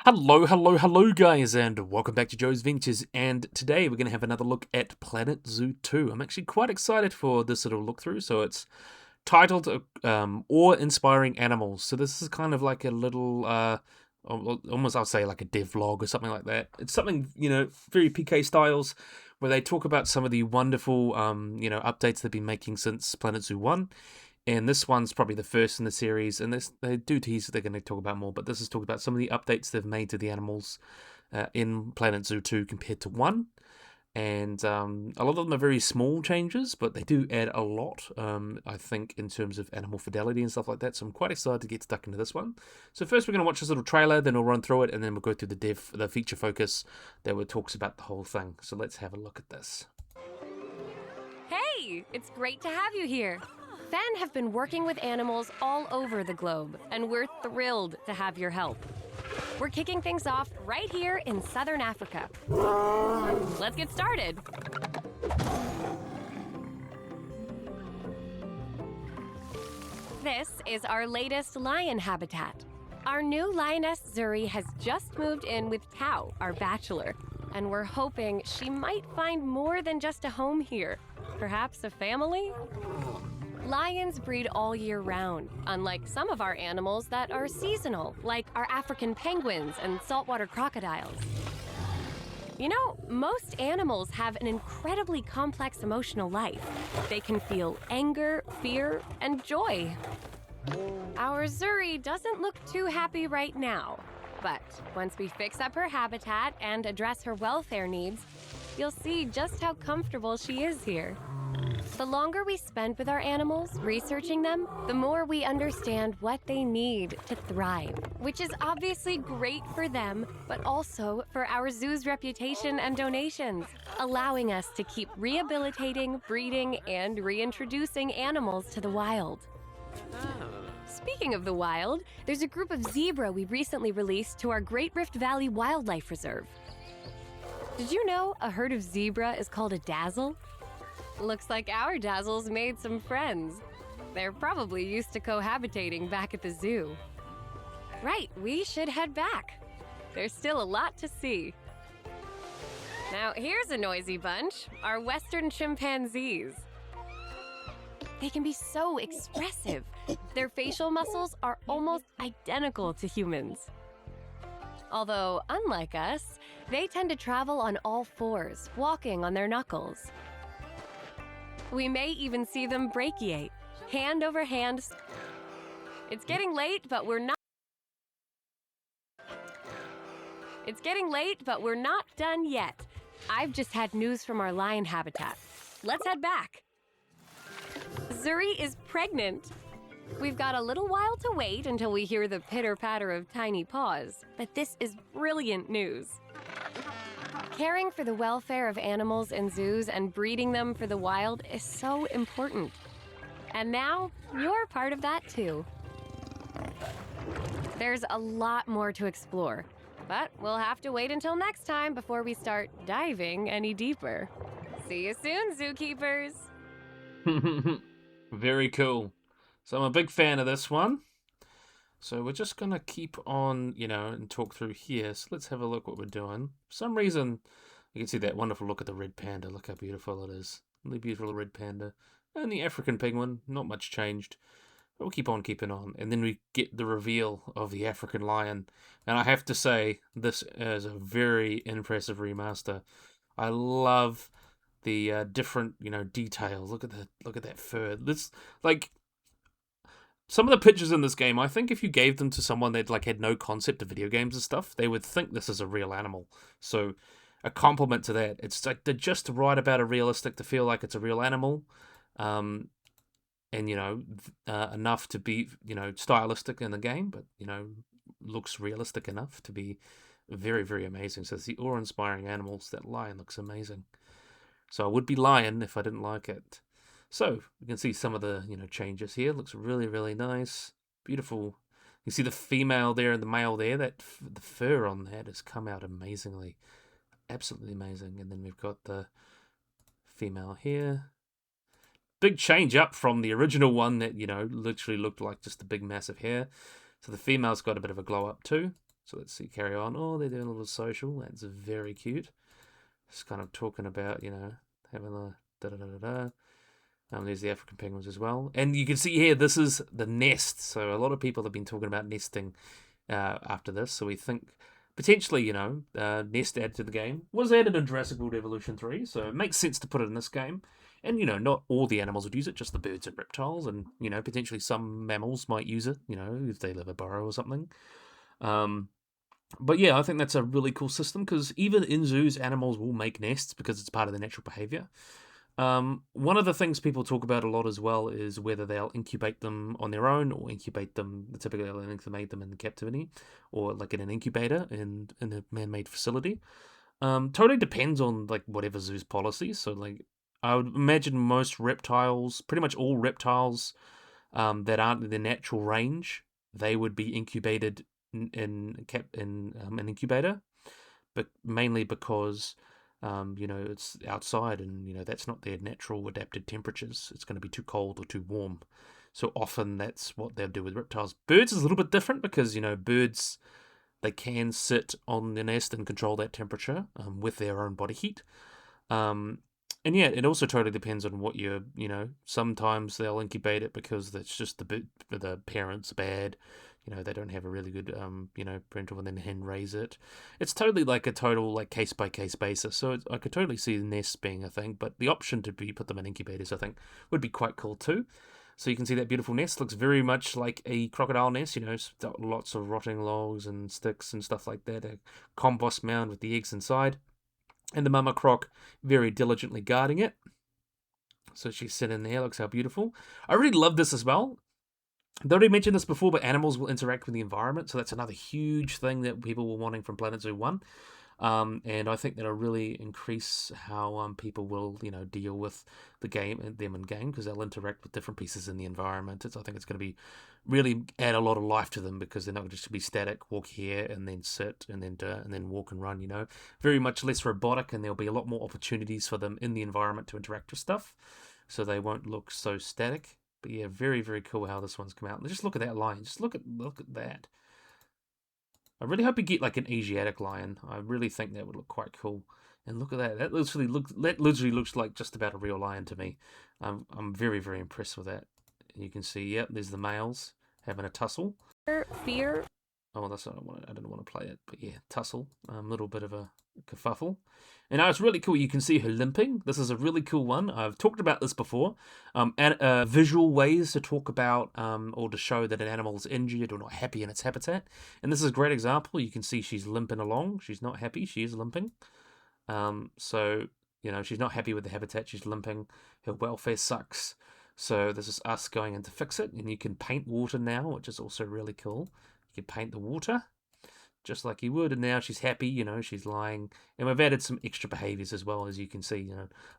Hello, hello, hello, guys, and welcome back to Joe's Ventures. And today we're going to have another look at Planet Zoo 2. I'm actually quite excited for this little look through. So it's titled Awe-Inspiring Animals. So this is kind of like a little, almost I'll say like a devlog or something like that. It's something, very PK styles, where they talk about some of the wonderful, updates they've been making since Planet Zoo 1. And this one's probably the first in the series, and they do tease that they're going to talk about more, but this is talking about some of the updates they've made to the animals in Planet Zoo 2 compared to 1. And a lot of them are very small changes, but they do add a lot, I think, in terms of animal fidelity and stuff like that. So I'm quite excited to get stuck into this one. So first we're going to watch this little trailer, then we'll run through it, and then we'll go through the feature focus that talks about the whole thing. So let's have a look at this. Hey, it's great to have you here. Fen have been working with animals all over the globe, and we're thrilled to have your help. We're kicking things off right here in Southern Africa. Let's get started. This is our latest lion habitat. Our new lioness Zuri has just moved in with Tao, our bachelor, and we're hoping she might find more than just a home here. Perhaps a family? Lions breed all year round, unlike some of our animals that are seasonal, like our African penguins and saltwater crocodiles. You know, most animals have an incredibly complex emotional life. They can feel anger, fear, and joy. Our Zuri doesn't look too happy right now, but once we fix up her habitat and address her welfare needs, you'll see just how comfortable she is here. The longer we spend with our animals, researching them, the more we understand what they need to thrive, which is obviously great for them, but also for our zoo's reputation and donations, allowing us to keep rehabilitating, breeding, and reintroducing animals to the wild. Speaking of the wild, there's a group of zebra we recently released to our Great Rift Valley Wildlife Reserve. Did you know a herd of zebra is called a dazzle? Looks like our dazzles made some friends. They're probably used to cohabitating back at the zoo. Right, we should head back. There's still a lot to see. Now here's a noisy bunch, our western chimpanzees. They can be so expressive. Their facial muscles are almost identical to humans. Although, unlike us, they tend to travel on all fours, walking on their knuckles. We may even see them brachiate, hand over hand. It's getting late, but we're not done yet. I've just had news from our lion habitat. Let's head back. Zuri is pregnant. We've got a little while to wait until we hear the pitter-patter of tiny paws, but this is brilliant news. Caring for the welfare of animals in zoos and breeding them for the wild is so important. And now, you're part of that too. There's a lot more to explore, but we'll have to wait until next time before we start diving any deeper. See you soon, zookeepers! Very cool. So I'm a big fan of this one. So we're just going to keep on, and talk through here. So let's have a look what we're doing. For some reason, you can see that wonderful look at the red panda. Look how beautiful it is. Really beautiful red panda. And the African penguin, not much changed. But we'll keep on keeping on. And then we get the reveal of the African lion. And I have to say, this is a very impressive remaster. I love the different, details. Look at that fur. This, like, some of the pictures in this game, I think if you gave them to someone that had no concept of video games and stuff, they would think this is a real animal. So a compliment to that. It's like they're just right about a realistic to feel like it's a real animal, and enough to be stylistic in the game, but looks realistic enough to be very, very amazing. So it's the awe-inspiring animals. That lion looks amazing. So I would be lying if I didn't like it. So you can see some of the changes here. Looks really, really nice, beautiful. You see the female there and the male there. The fur on that has come out amazingly, absolutely amazing. And then we've got the female here. Big change up from the original one that literally looked like just a big massive hair. So the female's got a bit of a glow up too. So let's see, carry on. Oh, they're doing a little social. That's very cute. Just kind of talking about, having a da da da da da. There's the African penguins as well. And you can see here, this is the nest. So a lot of people have been talking about nesting after this. So we think potentially, nest added to the game. Was added in Jurassic World Evolution 3. So it makes sense to put it in this game. And, not all the animals would use it, just the birds and reptiles. And, potentially some mammals might use it, if they live a burrow or something. But yeah, I think that's a really cool system because even in zoos, animals will make nests because it's part of their natural behavior. One of the things people talk about a lot as well is whether they'll incubate them on their own or incubate them. Typically, they'll incubate them in captivity or like in an incubator in a man-made facility. Totally depends on like whatever zoo's policy. So like, I would imagine most reptiles, pretty much all reptiles, that aren't in their natural range, they would be incubated in an incubator, but mainly because it's outside and that's not their natural adapted temperatures. It's going to be too cold or too warm. So often that's what they'll do with reptiles. Birds is a little bit different because birds, they can sit on the nest and control that temperature with their own body heat. Um, and yeah, it also totally depends on what sometimes they'll incubate it because it's just the parents bad. They don't have a really good, parental and then hen raise it. It's totally like a total like case by case basis. So I could totally see the nests being a thing, but the option to put them in incubators, I think, would be quite cool too. So you can see that beautiful nest looks very much like a crocodile nest. It's got lots of rotting logs and sticks and stuff like that. A compost mound with the eggs inside. And the mama croc very diligently guarding it. So she's sitting there, looks how beautiful. I really love this as well. I already mentioned this before, but animals will interact with the environment. So that's another huge thing that people were wanting from Planet Zoo 1. And I think that'll really increase how people will, deal with the game and them in game because they'll interact with different pieces in the environment. I think it's going to be really add a lot of life to them because they're not just to be static, walk here and then sit and then walk and run. Very much less robotic, and there'll be a lot more opportunities for them in the environment to interact with stuff, so they won't look so static. But yeah, very very cool how this one's come out. And just look at that lion. Just look at that. I really hope you get like an Asiatic lion. I really think that would look quite cool. And look at that. That literally looks like just about a real lion to me. I'm very very impressed with that. And you can see, yep, there's the males having a tussle. Fear. Oh, that's not what I didn't want to play it, but yeah, tussle. A little bit of a kerfuffle. And now it's really cool. You can see her limping. This is a really cool one. I've talked about this before. Visual ways to talk about or to show that an animal is injured or not happy in its habitat. And this is a great example. You can see she's limping along. She's not happy. She is limping. So, she's not happy with the habitat. She's limping. Her welfare sucks. So this is us going in to fix it. And you can paint water now, which is also really cool. You can paint the water just like you would, and now she's happy, she's lying. And we've added some extra behaviours as well, as you can see,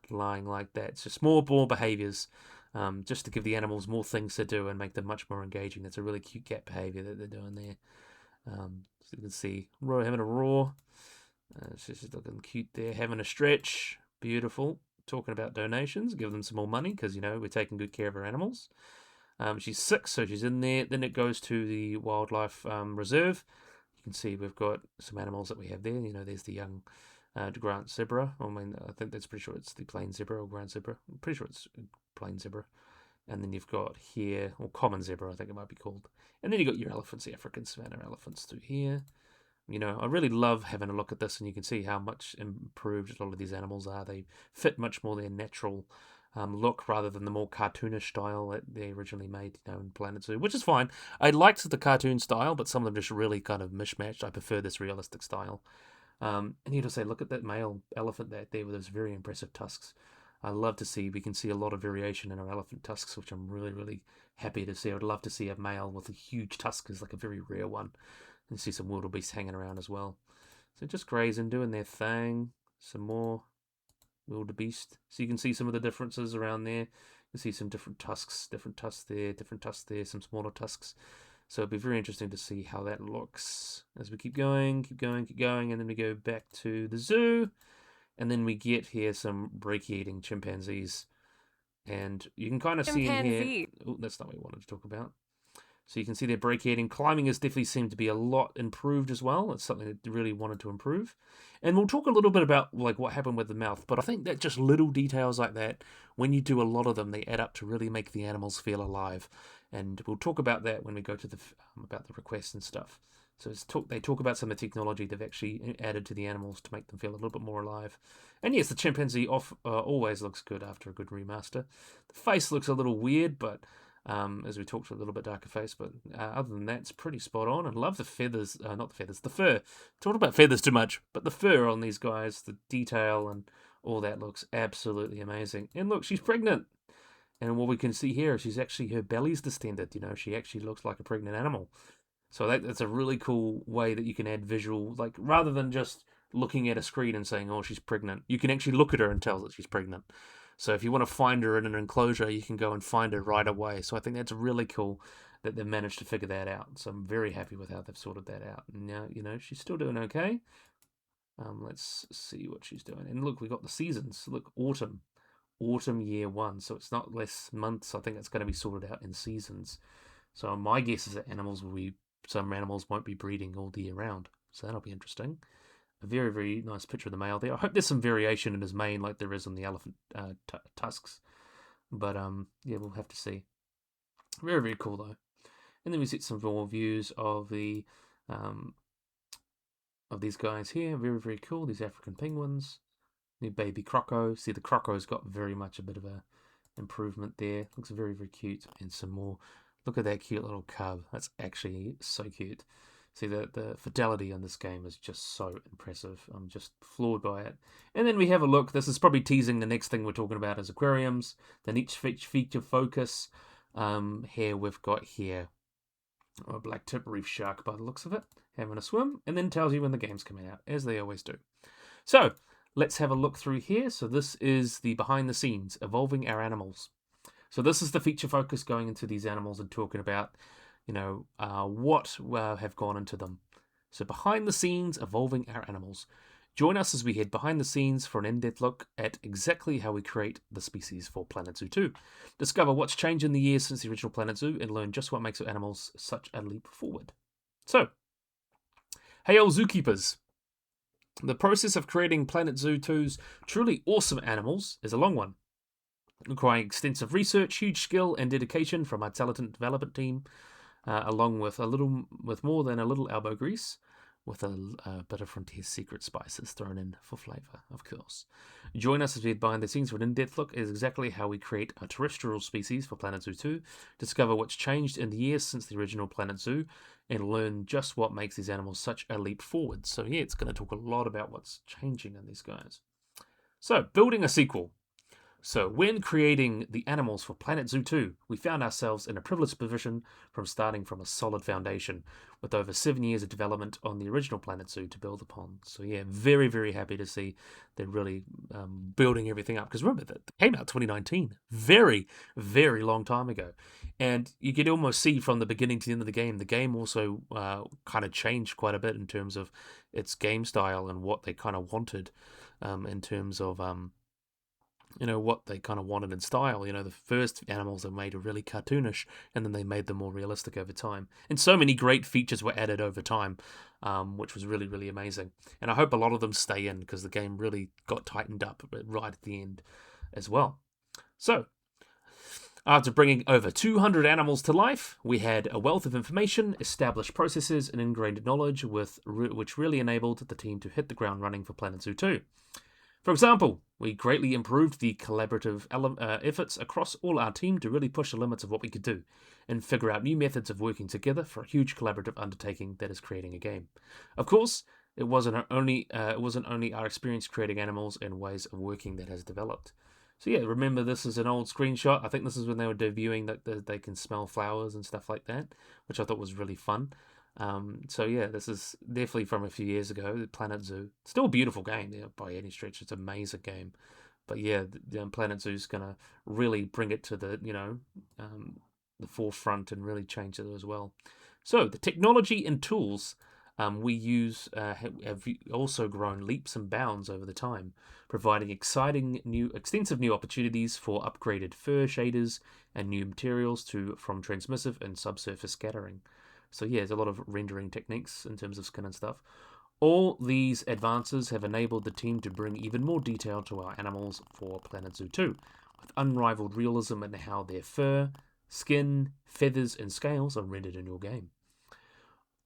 lying like that. It's just more behaviours, just to give the animals more things to do and make them much more engaging. That's a really cute cat behaviour that they're doing there. So you can see having a roar. She's looking cute there, having a stretch. Beautiful. Talking about donations, give them some more money because, we're taking good care of our animals. She's 6, so she's in there. Then it goes to the wildlife reserve. You can see we've got some animals that we have there. There's the young Grant zebra. I think that's pretty sure it's the plain zebra or Grant zebra. I'm pretty sure it's plain zebra. And then you've got here, or common zebra, I think it might be called. And then you've got your elephants, the African savanna elephants through here. I really love having a look at this, and you can see how much improved a lot of these animals are. They fit much more their natural look rather than the more cartoonish style that they originally made, in Planet Zoo, which is fine. I liked the cartoon style, but some of them just really kind of mismatched. I prefer this realistic style. And you just say, look at that male elephant there with those very impressive tusks. I love to see, we can see a lot of variation in our elephant tusks, which I'm really, really happy to see. I would love to see a male with a huge tusk is like a very rare one. And see some wildebeest hanging around as well. So just grazing, doing their thing. Some more wildebeest. So you can see some of the differences around there. You can see some different tusks there, some smaller tusks. So it'll be very interesting to see how that looks as we keep going, and then we go back to the zoo, and then we get here some break-eating chimpanzees. And you can kind of see in here... Oh, that's not what we wanted to talk about. So you can see their breakheading. Climbing has definitely seemed to be a lot improved as well. It's something that they really wanted to improve. And we'll talk a little bit about like what happened with the mouth, but I think that just little details like that, when you do a lot of them, they add up to really make the animals feel alive. And we'll talk about that when we go to the about the requests and stuff. So they talk about some of the technology they've actually added to the animals to make them feel a little bit more alive. And yes, the chimpanzee always looks good after a good remaster. The face looks a little weird, but as we talked, a little bit darker face, but other than that, it's pretty spot on. I love the feathers, not the feathers, the fur. Talked about feathers too much, but the fur on these guys, the detail and all that looks absolutely amazing. And look, she's pregnant. And what we can see here is she's actually, her belly's distended. You know, she actually looks like a pregnant animal. So that's a really cool way that you can add visual, like rather than just looking at a screen and saying, oh, she's pregnant, you can actually look at her and tell that she's pregnant. So if you want to find her in an enclosure, you can go and find her right away. So I think that's really cool that they've managed to figure that out. So I'm very happy with how they've sorted that out. And now, you know, she's still doing okay. Let's see what she's doing. And look, we got the seasons. Look, autumn year one. So it's not less months. I think it's going to be sorted out in seasons. So my guess is that some animals won't be breeding all the year round. So that'll be interesting. A very, very nice picture of the male there. I hope there's some variation in his mane like there is on the elephant tusks. But yeah, we'll have to see. Very, very cool though. And then we see some more views of the of these guys here. Very, very cool. These African penguins. New baby croco. See, the croco's got very much a bit of a improvement there. Looks very, very cute. And some more. Look at that cute little cub. That's actually so cute. See, the fidelity on this game is just so impressive. I'm just floored by it. And then we have a look. This is probably teasing the next thing we're talking about is aquariums. The next feature focus. Here we've got here a black tip reef shark by the looks of it, having a swim, and then tells you when the game's coming out, as they always do. So, let's have a look through here. So this is the behind the scenes, evolving our animals. So this is the feature focus going into these animals and talking about, you know, what have gone into them. So behind the scenes, evolving our animals. Join us as we head behind the scenes for an in-depth look at exactly how we create the species for Planet Zoo 2. Discover what's changed in the years since the original Planet Zoo and learn just what makes our animals such a leap forward. So, hey all zookeepers. The process of creating Planet Zoo 2's truly awesome animals is a long one, requiring extensive research, huge skill and dedication from our talented development team, along with more than a little elbow grease, with a bit of Frontier secret spices thrown in for flavour, of course. Join us as we head behind the scenes for an in-depth look at exactly how we create a terrestrial species for Planet Zoo 2, discover what's changed in the years since the original Planet Zoo, and learn just what makes these animals such a leap forward. So yeah, it's going to talk a lot about what's changing in these guys. So, building a sequel. So, when creating the animals for Planet Zoo 2, we found ourselves in a privileged position from starting from a solid foundation, with over 7 years of development on the original Planet Zoo to build upon. So yeah, very, very happy to see they're really building everything up. Because remember, that came out 2019, very, very long time ago. And you could almost see from the beginning to the end of the game also kind of changed quite a bit in terms of its game style and what they kind of wanted in terms of... you know, what they kind of wanted in style. You know, the first animals they made were really cartoonish, and then they made them more realistic over time. And so many great features were added over time, which was really, really amazing. And I hope a lot of them stay in, because the game really got tightened up right at the end as well. So, after bringing over 200 animals to life, we had a wealth of information, established processes, and ingrained knowledge, which really enabled the team to hit the ground running for Planet Zoo 2. For example, we greatly improved the collaborative efforts across all our team to really push the limits of what we could do and figure out new methods of working together for a huge collaborative undertaking that is creating a game. Of course, it wasn't only our experience creating animals and ways of working that has developed. So yeah, remember this is an old screenshot. I think this is when they were debuting that they can smell flowers and stuff like that, which I thought was really fun. So yeah, this is definitely from a few years ago. Planet Zoo, still a beautiful game, by any stretch. It's an amazing game, but yeah, Planet Zoo's gonna really bring it to the the forefront and really change it as well. So the technology and tools Have also grown leaps and bounds over the time, providing extensive new opportunities for upgraded fur shaders and new materials from transmissive and subsurface scattering. So yeah, there's a lot of rendering techniques in terms of skin and stuff. All these advances have enabled the team to bring even more detail to our animals for Planet Zoo 2, with unrivaled realism in how their fur, skin, feathers, and scales are rendered in your game.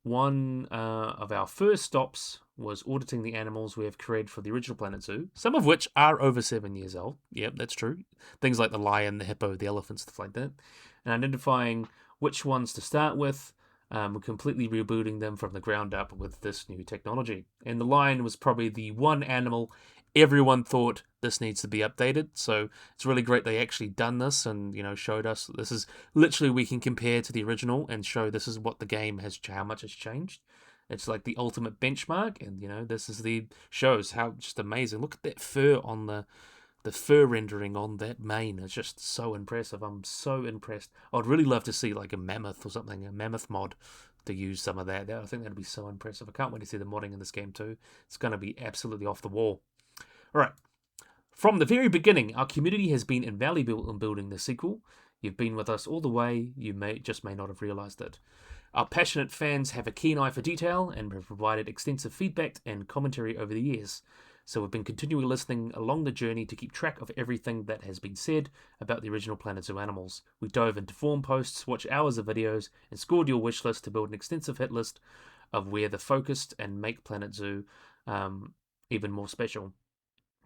One of our first stops was auditing the animals we have created for the original Planet Zoo, some of which are over 7 years old. Yep, that's true. Things like the lion, the hippo, the elephant, stuff like that. And identifying which ones to start with. We're completely rebooting them from the ground up with this new technology. And the lion was probably the one animal everyone thought this needs to be updated. So it's really great they actually done this and showed us this is literally we can compare to the original and show this is what the game has how much has changed. It's like the ultimate benchmark, and this is the shows how just amazing. Look at that fur on the fur rendering on that mane. It's just so impressive. I'm so impressed. I'd really love to see like a mammoth or something, a mammoth mod to use some of that. I think that'd be so impressive. I can't wait to see the modding in this game too. It's going to be absolutely off the wall. All right. From the very beginning, our community has been invaluable in building the sequel. You've been with us all the way. You may not have realized it. Our passionate fans have a keen eye for detail and have provided extensive feedback and commentary over the years. So we've been continually listening along the journey to keep track of everything that has been said about the original Planet Zoo animals. We dove into forum posts, watched hours of videos, and scored your wish list to build an extensive hit list of where the focused and make Planet Zoo even more special.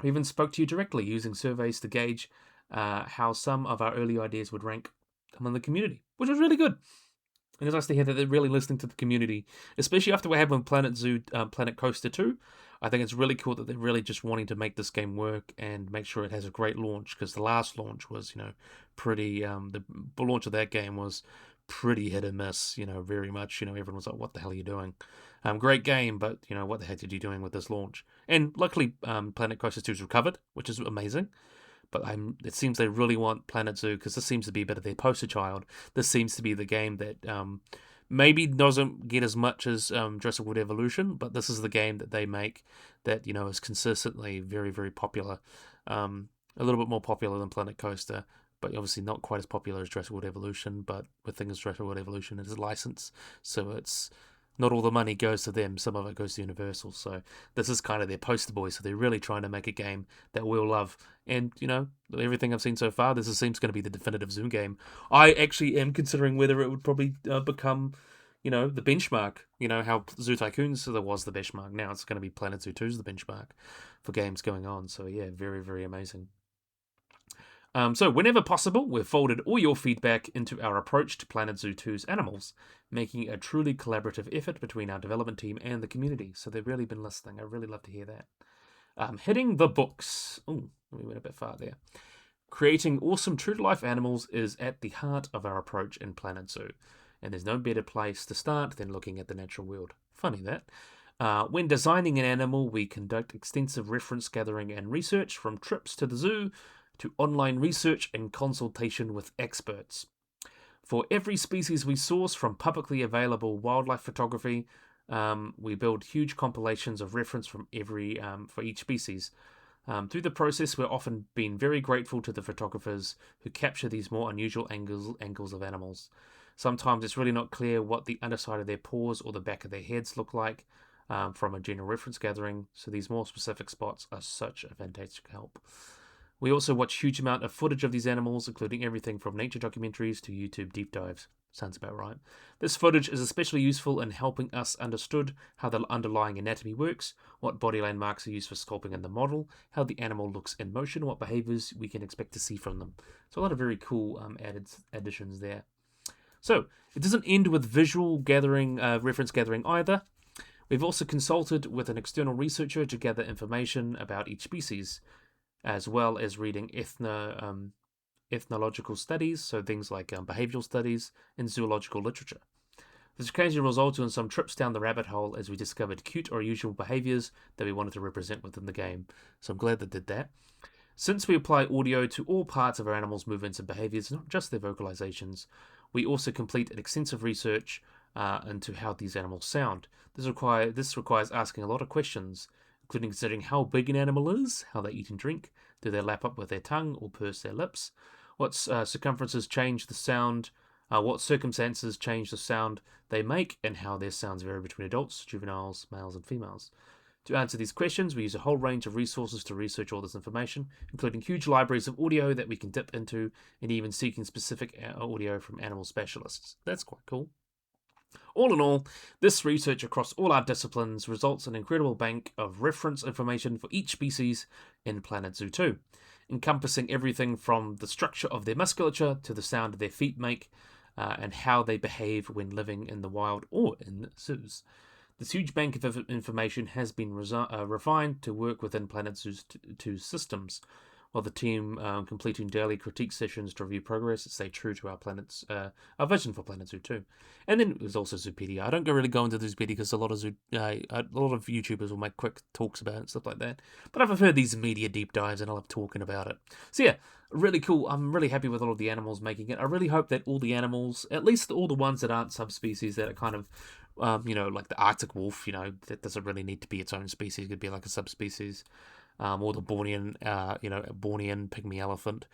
We even spoke to you directly using surveys to gauge how some of our early ideas would rank among the community, which was really good. And it's nice to hear that they're really listening to the community, especially after what happened with Planet Coaster 2. I think it's really cool that they're really just wanting to make this game work and make sure it has a great launch, because the last launch was, pretty. The launch of that game was pretty hit and miss, very much. Everyone was like, "What the hell are you doing?" Great game, but what the heck are you doing with this launch? And luckily, Planet Coaster 2's recovered, which is amazing. But it seems they really want Planet Zoo, because this seems to be a bit of their poster child. This seems to be the game that maybe doesn't get as much as Jurassic World Evolution, but this is the game that they make that is consistently very, very popular. A little bit more popular than Planet Coaster, but obviously not quite as popular as Jurassic World Evolution. But the thing is, Jurassic World Evolution is a license, so it's not all the money goes to them. Some of it goes to Universal. So this is kind of their poster boy. So they're really trying to make a game that we'll love. And, everything I've seen so far, this seems going to be the definitive Zoom game. I actually am considering whether it would probably become, the benchmark. How Zoo Tycoons was the benchmark. Now it's going to be Planet Zoo 2's the benchmark for games going on. So, yeah, very, very amazing. So whenever possible, we've folded all your feedback into our approach to Planet Zoo 2's animals, making a truly collaborative effort between our development team and the community. So they've really been listening. I really love to hear that. Hitting the books. Oh, we went a bit far there. Creating awesome true-to-life animals is at the heart of our approach in Planet Zoo, and there's no better place to start than looking at the natural world. Funny that. When designing an animal, we conduct extensive reference gathering and research, from trips to the zoo to online research and consultation with experts. For every species we source from publicly available wildlife photography, we build huge compilations of reference from for each species. Through the process, we're often been very grateful to the photographers who capture these more unusual angles of animals. Sometimes it's really not clear what the underside of their paws or the back of their heads look like from a general reference gathering, so these more specific spots are such a fantastic help. We also watch huge amount of footage of these animals, including everything from nature documentaries to YouTube deep dives. Sounds about right. This footage is especially useful in helping us understood how the underlying anatomy works, what body landmarks are used for sculpting in the model, how the animal looks in motion, what behaviours we can expect to see from them. So a lot of very cool additions there. So it doesn't end with visual gathering, reference gathering either. We've also consulted with an external researcher to gather information about each species, as well as reading ethnological studies, so things like behavioral studies and zoological literature. This occasionally resulted in some trips down the rabbit hole as we discovered cute or unusual behaviours that we wanted to represent within the game, so I'm glad they did that. Since we apply audio to all parts of our animals' movements and behaviours, not just their vocalizations, we also complete an extensive research into how these animals sound. This requires asking a lot of questions, including considering how big an animal is, how they eat and drink, do they lap up with their tongue or purse their lips, what circumferences change the sound, what circumstances change the sound they make, and how their sounds vary between adults, juveniles, males, and females. To answer these questions, we use a whole range of resources to research all this information, including huge libraries of audio that we can dip into, and even seeking specific audio from animal specialists. That's quite cool. All in all, this research across all our disciplines results in an incredible bank of reference information for each species in Planet Zoo 2, encompassing everything from the structure of their musculature to the sound their feet make, and how they behave when living in the wild or in zoos. This huge bank of information has been refined to work within Planet Zoo's 2 systems, while the team completing daily critique sessions to review progress and stay true to our vision for Planet Zoo 2. And then there's also Zoopedia. I don't really go into Zoopedia because a lot of YouTubers will make quick talks about it and stuff like that. But I've preferred these media deep dives, and I love talking about it. So yeah, really cool. I'm really happy with all of the animals making it. I really hope that all the animals, at least all the ones that aren't subspecies, that are kind of like the Arctic wolf, that doesn't really need to be its own species. It could be like a subspecies. Or the Bornean pygmy elephant.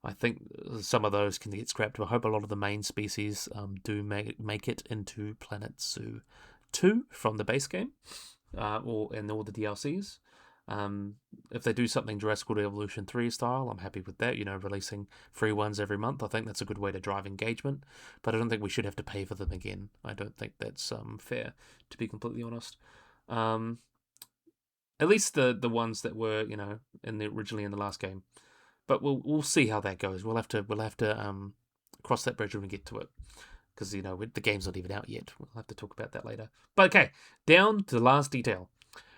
I think some of those can get scrapped. I hope a lot of the main species do make it into Planet Zoo 2 from the base game, and all the DLCs. If they do something Jurassic World Evolution 3 style, I'm happy with that. Releasing free ones every month. I think that's a good way to drive engagement. But I don't think we should have to pay for them again. I don't think that's fair, to be completely honest. At least the ones that were originally in the last game, but we'll see how that goes. We'll have to cross that bridge when we get to it, because the game's not even out yet. We'll have to talk about that later. But okay, down to the last detail.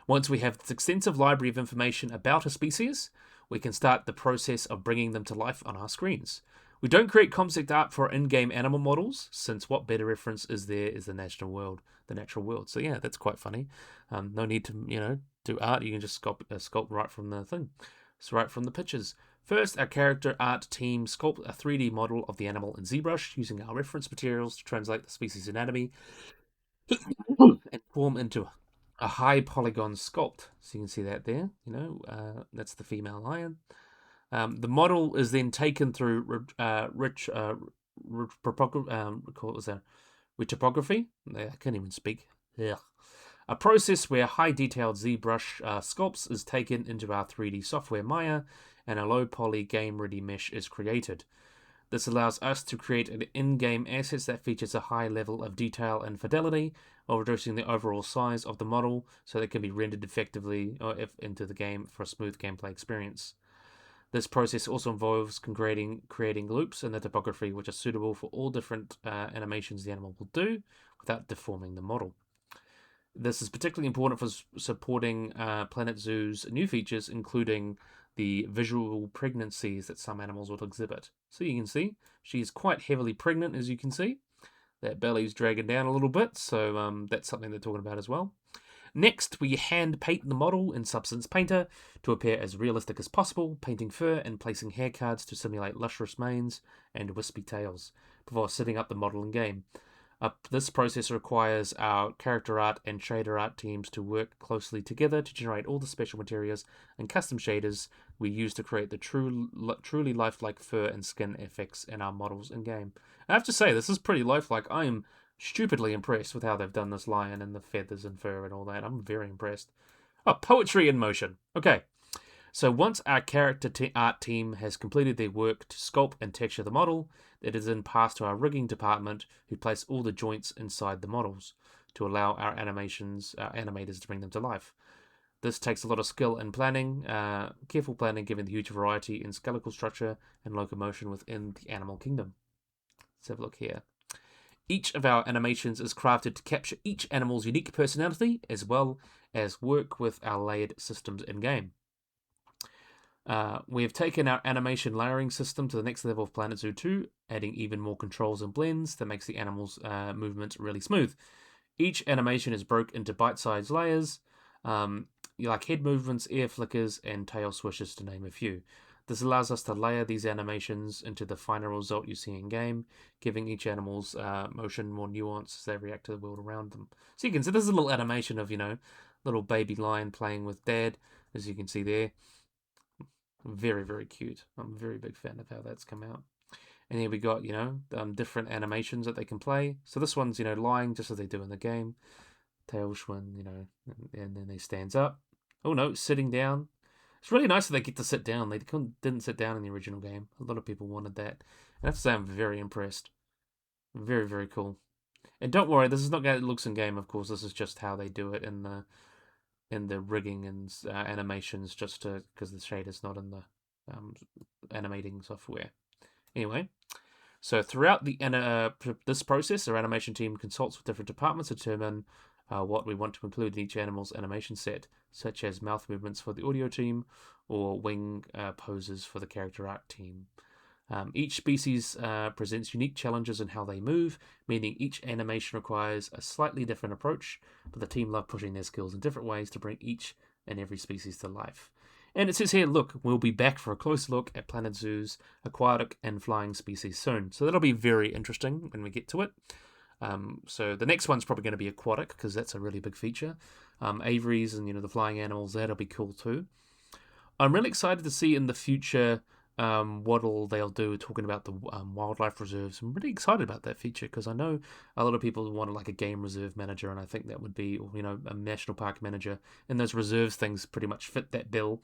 Once we have this extensive library of information about a species, we can start the process of bringing them to life on our screens. We don't create concept art for in-game animal models, since what better reference is there is the natural world. So yeah, that's quite funny. No need to do art. You can just sculpt right from the thing. So right from the pictures. First, our character art team sculpt a 3D model of the animal in ZBrush using our reference materials to translate the species anatomy and form into a high polygon sculpt. So you can see that there. That's the female lion. The model is then taken through topography. I can't even speak. Ugh. A process where high detailed ZBrush sculpts is taken into our 3D software Maya, and a low poly game ready mesh is created. This allows us to create an in-game asset that features a high level of detail and fidelity, while reducing the overall size of the model so that it can be rendered effectively into the game for a smooth gameplay experience. This process also involves creating loops in the topography which are suitable for all different animations the animal will do without deforming the model. This is particularly important for supporting Planet Zoo's new features, including the visual pregnancies that some animals will exhibit. So you can see, she's quite heavily pregnant, as you can see. That belly's dragging down a little bit, so that's something they're talking about as well. Next, we hand paint the model in Substance Painter to appear as realistic as possible, painting fur and placing hair cards to simulate lustrous manes and wispy tails, before setting up the model in game. This process requires our character art and shader art teams to work closely together to generate all the special materials and custom shaders we use to create the truly lifelike fur and skin effects in our models in game. I have to say, this is pretty lifelike. I am stupidly impressed with how they've done this lion and the feathers and fur and all that. I'm very impressed. Oh, poetry in motion. Okay. So once our character art team has completed their work to sculpt and texture the model, it is then passed to our rigging department, who place all the joints inside the models to allow our animators to bring them to life. This takes a lot of skill and planning, careful planning given the huge variety in skeletal structure and locomotion within the animal kingdom. Let's have a look here. Each of our animations is crafted to capture each animal's unique personality, as well as work with our layered systems in-game. We have taken our animation layering system to the next level of Planet Zoo 2, adding even more controls and blends that makes the animal's movements really smooth. Each animation is broke into bite-sized layers, like head movements, ear flickers, and tail swishes, to name a few. This allows us to layer these animations into the final result you see in game, giving each animal's motion more nuance as they react to the world around them. So you can see this is a little animation of, little baby lion playing with dad, as you can see there. Very, very cute. I'm a very big fan of how that's come out. And here we got, different animations that they can play. So this one's, lying just as they do in the game. Tail swing, and then he stands up. Oh no, sitting down. It's really nice that they get to sit down. They didn't sit down in the original game. A lot of people wanted that. And I have to say I'm very impressed. Very, very cool. And don't worry, this is not how it looks in game, of course. This is just how they do it in the rigging and animations, just because the shader's not in the animating software. Anyway, so throughout this process, our animation team consults with different departments to determine what we want to include in each animal's animation set, such as mouth movements for the audio team or wing poses for the character art team. Each species presents unique challenges in how they move, meaning each animation requires a slightly different approach, but the team love pushing their skills in different ways to bring each and every species to life. And it says here, look, we'll be back for a close look at Planet Zoo's aquatic and flying species soon. So that'll be very interesting when we get to it. So the next one's probably going to be aquatic, because that's a really big feature. Aviaries and, the flying animals, that'll be cool too. I'm really excited to see in the future what all they'll do, talking about the wildlife reserves. I'm really excited about that feature, because I know a lot of people wanted like a game reserve manager, and I think that would be, a national park manager, and those reserves things pretty much fit that bill,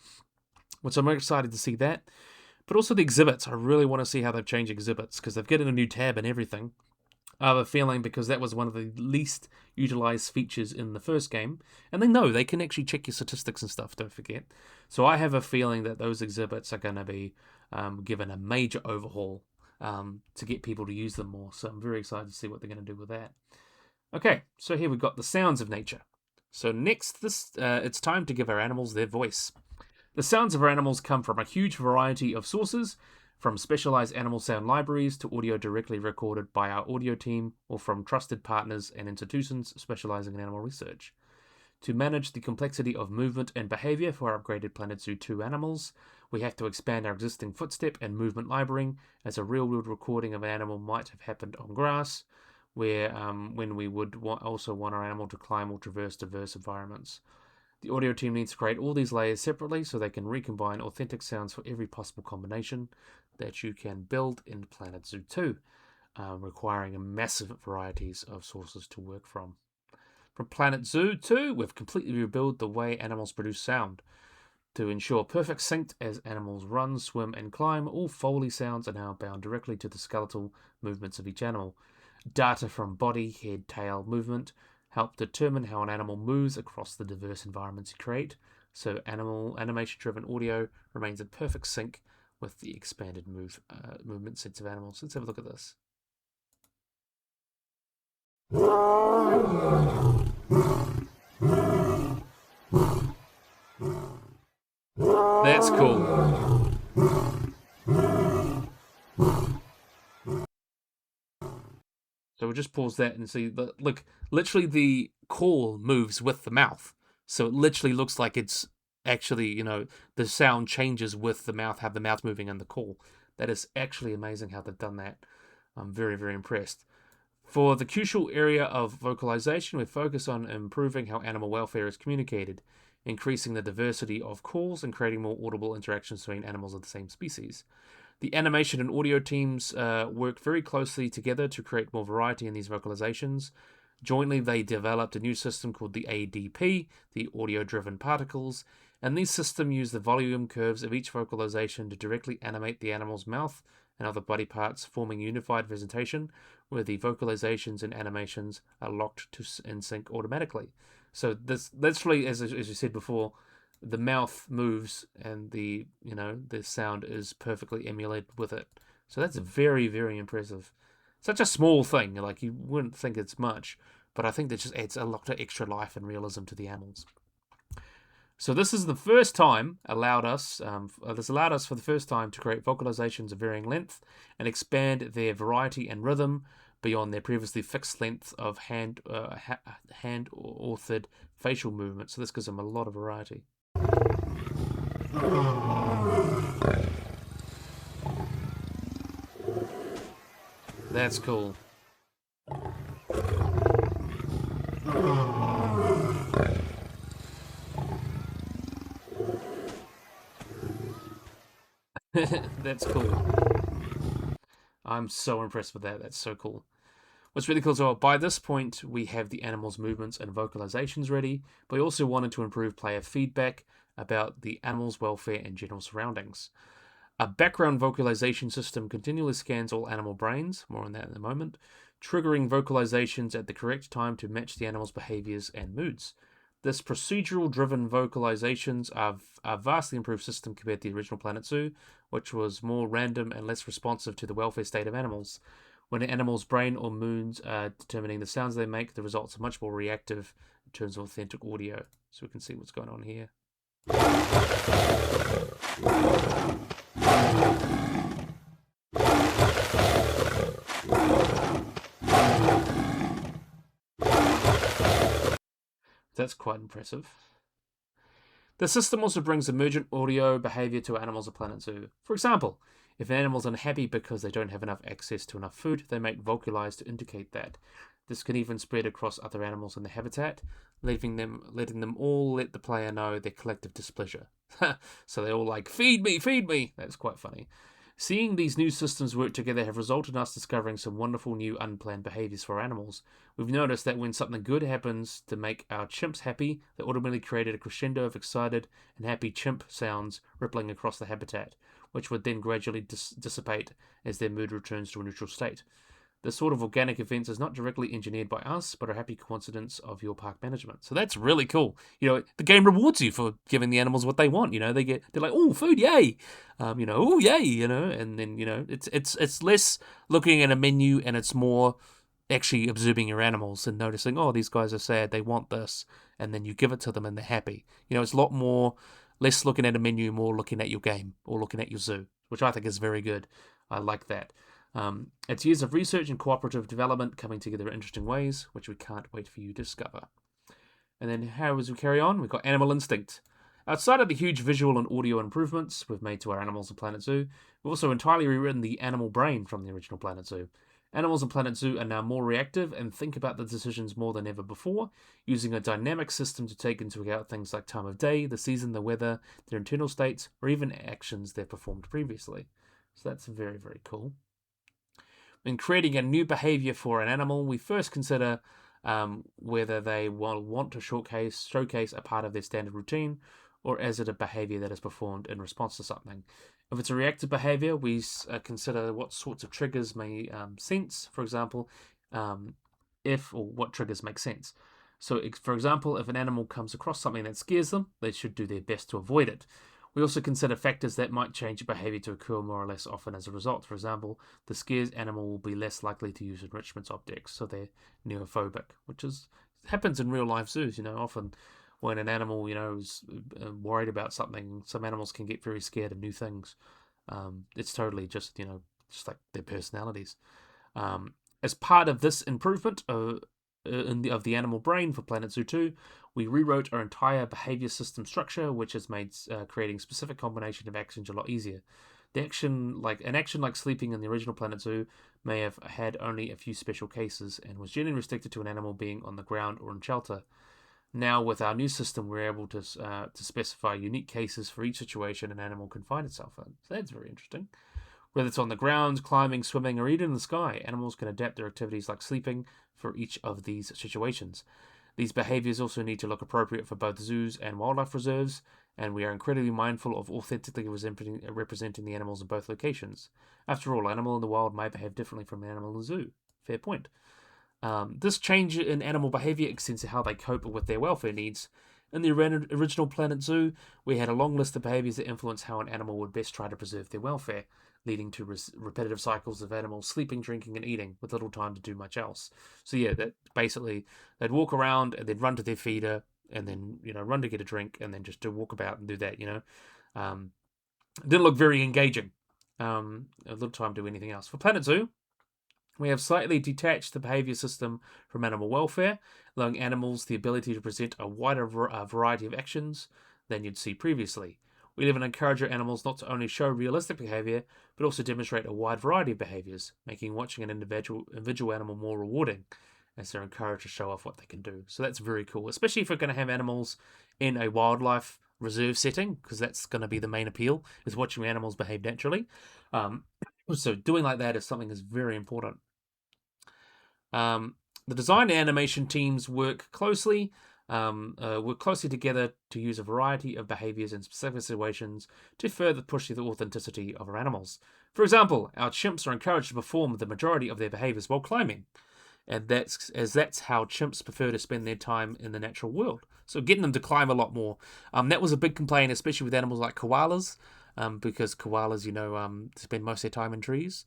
which I'm very excited to see that. But also the exhibits. I really want to see how they've changed exhibits, because they've given a new tab and everything. I have a feeling, because that was one of the least utilized features in the first game, and they can actually check your statistics and stuff, don't forget. So I have a feeling that those exhibits are going to be given a major overhaul to get people to use them more. So I'm very excited to see what they're going to do with that. Okay, so here we've got the sounds of nature. So next, it's time to give our animals their voice. The sounds of our animals come from a huge variety of sources, from specialized animal sound libraries to audio directly recorded by our audio team, or from trusted partners and institutions specializing in animal research. To manage the complexity of movement and behavior for our upgraded Planet Zoo 2 animals, we have to expand our existing footstep and movement library, as a real-world recording of an animal might have happened on grass, when we would also want our animal to climb or traverse diverse environments. The audio team needs to create all these layers separately so they can recombine authentic sounds for every possible combination that you can build in Planet Zoo 2, requiring massive varieties of sources to work from. From Planet Zoo 2, we've completely rebuilt the way animals produce sound. To ensure perfect sync as animals run, swim, and climb, all Foley sounds are now bound directly to the skeletal movements of each animal. Data from body, head, tail movement help determine how an animal moves across the diverse environments you create, so animation-driven audio remains in perfect sync with the expanded movement sets of animals. Let's have a look at this. That's cool. So we'll just pause that and see. Look, literally the call moves with the mouth. So it literally looks like it's actually, the sound changes with the mouth, have the mouth moving in the call. That is actually amazing how they've done that. I'm very, very impressed. For the crucial area of vocalization, we focus on improving how animal welfare is communicated, increasing the diversity of calls and creating more audible interactions between animals of the same species. The animation and audio teams work very closely together to create more variety in these vocalizations. Jointly, they developed a new system called the ADP, the Audio-Driven Particles, and these systems use the volume curves of each vocalization to directly animate the animal's mouth and other body parts, forming a unified presentation where the vocalizations and animations are locked in sync automatically. So this literally, as you said before, the mouth moves and the sound is perfectly emulated with it. So that's very, very impressive. Such a small thing, like you wouldn't think it's much, but I think that just adds a lot of extra life and realism to the animals. So this is the first time allowed us for the first time to create vocalizations of varying length and expand their variety and rhythm beyond their previously fixed length of hand-authored facial movements. So this gives them a lot of variety. That's cool. That's cool. I'm so impressed with that. That's so cool. What's really cool is, well, by this point, we have the animals' movements and vocalizations ready, but we also wanted to improve player feedback about the animal's welfare and general surroundings. A background vocalization system continually scans all animal brains, more on that in a moment, triggering vocalizations at the correct time to match the animal's behaviors and moods. This procedural driven vocalizations are a vastly improved system compared to the original Planet Zoo, which was more random and less responsive to the welfare state of animals. When an animal's brain or moods are determining the sounds they make, the results are much more reactive in terms of authentic audio. So we can see what's going on here. That's quite impressive. The system also brings emergent audio behavior to animals of Planet Zoo. For example, if an animal is unhappy because they don't have enough access to enough food, they might vocalize to indicate that. This can even spread across other animals in the habitat, letting them all let the player know their collective displeasure. So they all like, feed me, feed me. That's quite funny. Seeing these new systems work together have resulted in us discovering some wonderful new unplanned behaviors for animals. We've noticed that when something good happens to make our chimps happy, they automatically created a crescendo of excited and happy chimp sounds rippling across the habitat, which would then gradually dissipate as their mood returns to a neutral state. This sort of organic events is not directly engineered by us, but a happy coincidence of your park management. So that's really cool. The game rewards you for giving the animals what they want. They're like, oh, food, yay, oh, yay, and then it's less looking at a menu and it's more actually observing your animals and noticing, oh, these guys are sad, they want this, and then you give it to them and they're happy. It's a lot more less looking at a menu, more looking at your game or looking at your zoo, which I think is very good. I like that. It's years of research and cooperative development coming together in interesting ways, which we can't wait for you to discover. And then, how as we carry on, we've got Animal Instinct. Outside of the huge visual and audio improvements we've made to our Animals of Planet Zoo, we've also entirely rewritten the animal brain from the original Planet Zoo. Animals in Planet Zoo are now more reactive and think about the decisions more than ever before, using a dynamic system to take into account things like time of day, the season, the weather, their internal states, or even actions they've performed previously. So that's very, very cool. In creating a new behavior for an animal, we first consider whether they want to showcase a part of their standard routine, or is it a behavior that is performed in response to something. If it's a reactive behavior, we consider what sorts of triggers may sense, for example, what triggers make sense. So, for example, if an animal comes across something that scares them, they should do their best to avoid it. We also consider factors that might change a behavior to occur more or less often as a result. For example, the scared animal will be less likely to use enrichment objects, so they're neophobic, which happens in real life zoos. Often when an animal, is worried about something, some animals can get very scared of new things. It's totally just like their personalities. As part of this improvement of the animal brain for Planet Zoo 2, we rewrote our entire behavior system structure, which has made creating specific combination of actions a lot easier. An action like sleeping in the original Planet Zoo may have had only a few special cases and was generally restricted to an animal being on the ground or in shelter. Now, with our new system, we're able to specify unique cases for each situation an animal can find itself in. So that's very interesting. Whether it's on the ground, climbing, swimming, or even in the sky, animals can adapt their activities like sleeping for each of these situations. These behaviors also need to look appropriate for both zoos and wildlife reserves, and we are incredibly mindful of authentically representing the animals in both locations. After all, an animal in the wild may behave differently from an animal in the zoo. Fair point. This change in animal behavior extends to how they cope with their welfare needs. In the original Planet Zoo, we had a long list of behaviors that influence how an animal would best try to preserve their welfare, leading to repetitive cycles of animals sleeping, drinking, and eating with little time to do much else. So yeah, that basically they'd walk around and they'd run to their feeder and then run to get a drink and then just to walk about and do that. It didn't look very engaging. A little time to do anything else. For Planet Zoo, we have slightly detached the behavior system from animal welfare, allowing animals the ability to present a wider variety of actions than you'd see previously. We live and encourage our animals not to only show realistic behavior, but also demonstrate a wide variety of behaviors, making watching an individual animal more rewarding as they're encouraged to show off what they can do. So that's very cool, especially if we're going to have animals in a wildlife reserve setting, because that's going to be the main appeal, is watching animals behave naturally. Um, so doing like that is something that's very important. The design and animation teams work closely together to use a variety of behaviors in specific situations to further push the authenticity of our animals. For example, our chimps are encouraged to perform the majority of their behaviors while climbing, and that's how chimps prefer to spend their time in the natural world. So getting them to climb a lot more. That was a big complaint, especially with animals like koalas, because koalas, spend most of their time in trees.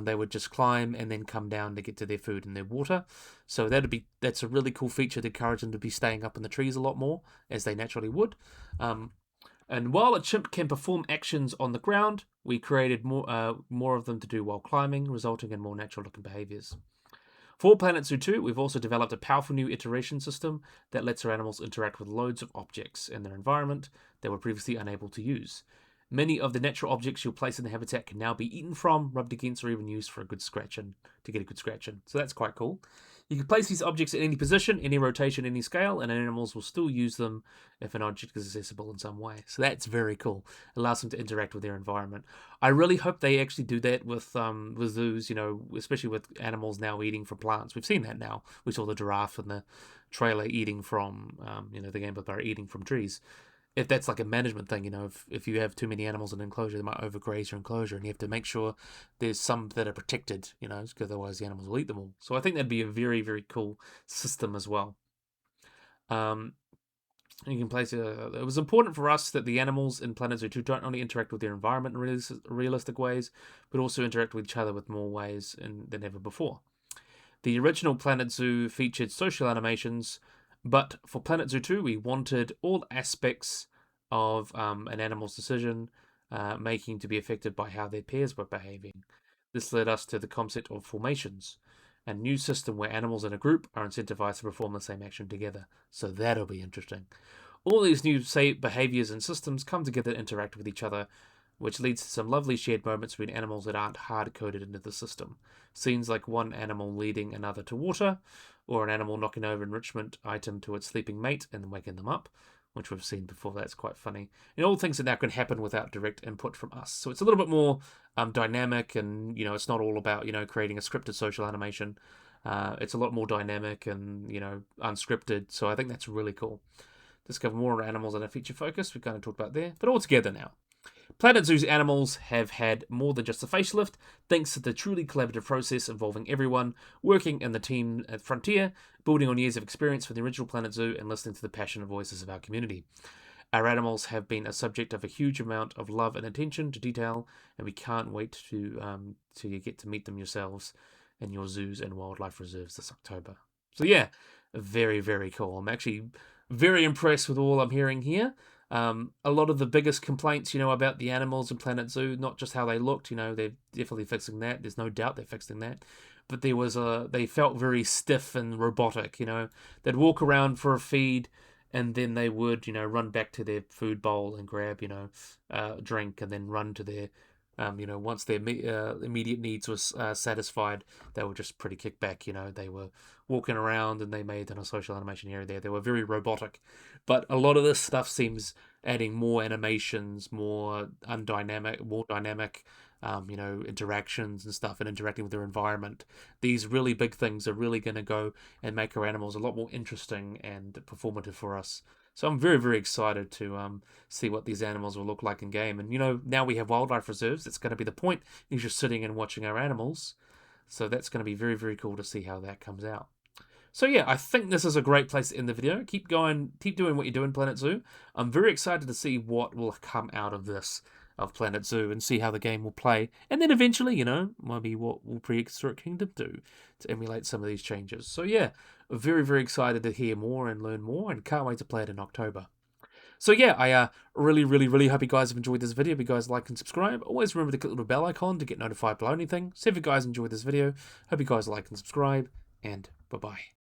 They would just climb and then come down to get to their food and their water. So that's a really cool feature to encourage them to be staying up in the trees a lot more, as they naturally would. And while a chimp can perform actions on the ground, we created more of them to do while climbing, resulting in more natural looking behaviors. For Planet Zoo 2, we've also developed a powerful new iteration system that lets our animals interact with loads of objects in their environment they were previously unable to use. Many of the natural objects you'll place in the habitat can now be eaten from, rubbed against, or even used for a good scratching to get a good scratching. So that's quite cool. You can place these objects in any position, any rotation, any scale, and animals will still use them if an object is accessible in some way. So that's very cool. It allows them to interact with their environment. I really hope they actually do that with zoos, especially with animals now eating from plants. We've seen that now. We saw the giraffe in the trailer eating from, the Game Boy Bear eating from trees. If that's like a management thing, if you have too many animals in an enclosure, they might overgraze your enclosure, and you have to make sure there's some that are protected, because otherwise the animals will eat them all. So I think that'd be a very, very cool system as well. You can place it was important for us that the animals in Planet Zoo 2 don't only interact with their environment in realistic ways, but also interact with each other with more ways than ever before. The original Planet Zoo featured social animations, but for Planet Zoo 2, we wanted all aspects of an animal's decision making to be affected by how their peers were behaving. This led us to the concept of formations, a new system where animals in a group are incentivized to perform the same action together. So that'll be interesting. All these new behaviors and systems come together to interact with each other, which leads to some lovely shared moments between animals that aren't hard-coded into the system. Scenes like one animal leading another to water, or an animal knocking over an enrichment item to its sleeping mate and then waking them up, which we've seen before. That's quite funny. And all things that now can happen without direct input from us. So it's a little bit more dynamic, and it's not all about creating a scripted social animation. It's a lot more dynamic and unscripted. So I think that's really cool. Discover more animals in a feature focus. We kind of talked about there, but all together now. Planet Zoo's animals have had more than just a facelift, thanks to the truly collaborative process involving everyone working in the team at Frontier, building on years of experience from the original Planet Zoo and listening to the passionate voices of our community. Our animals have been a subject of a huge amount of love and attention to detail, and we can't wait to you get to meet them yourselves in your zoos and wildlife reserves this October. So yeah, very, very cool. I'm actually very impressed with all I'm hearing here. A lot of the biggest complaints, about the animals in Planet Zoo, not just how they looked, they're definitely fixing that. There's no doubt they're fixing that. But they felt very stiff and robotic, They'd walk around for a feed, and then they would, run back to their food bowl and grab, drink, and then run to their, once their immediate needs were satisfied, they were just pretty kicked back. They were walking around, and they made in a social animation area there. They were very robotic, but a lot of this stuff seems adding more animations, more dynamic, interactions and stuff, and interacting with their environment. These really big things are really going to go and make our animals a lot more interesting and performative for us. So I'm very, very excited to see what these animals will look like in game. And now we have wildlife reserves. That's going to be the point. You're just sitting and watching our animals. So that's going to be very, very cool to see how that comes out. So yeah, I think this is a great place to end the video. Keep going, keep doing what you're doing, Planet Zoo. I'm very excited to see what will come out of this, of Planet Zoo, and see how the game will play. And then eventually, maybe what will Prehistoric Kingdom do to emulate some of these changes. So yeah, very, very excited to hear more and learn more, and can't wait to play it in October. So yeah, I really, really, really hope you guys have enjoyed this video. If you guys like and subscribe, always remember to click the little bell icon to get notified below anything. So if you guys enjoyed this video, hope you guys like and subscribe, and bye-bye.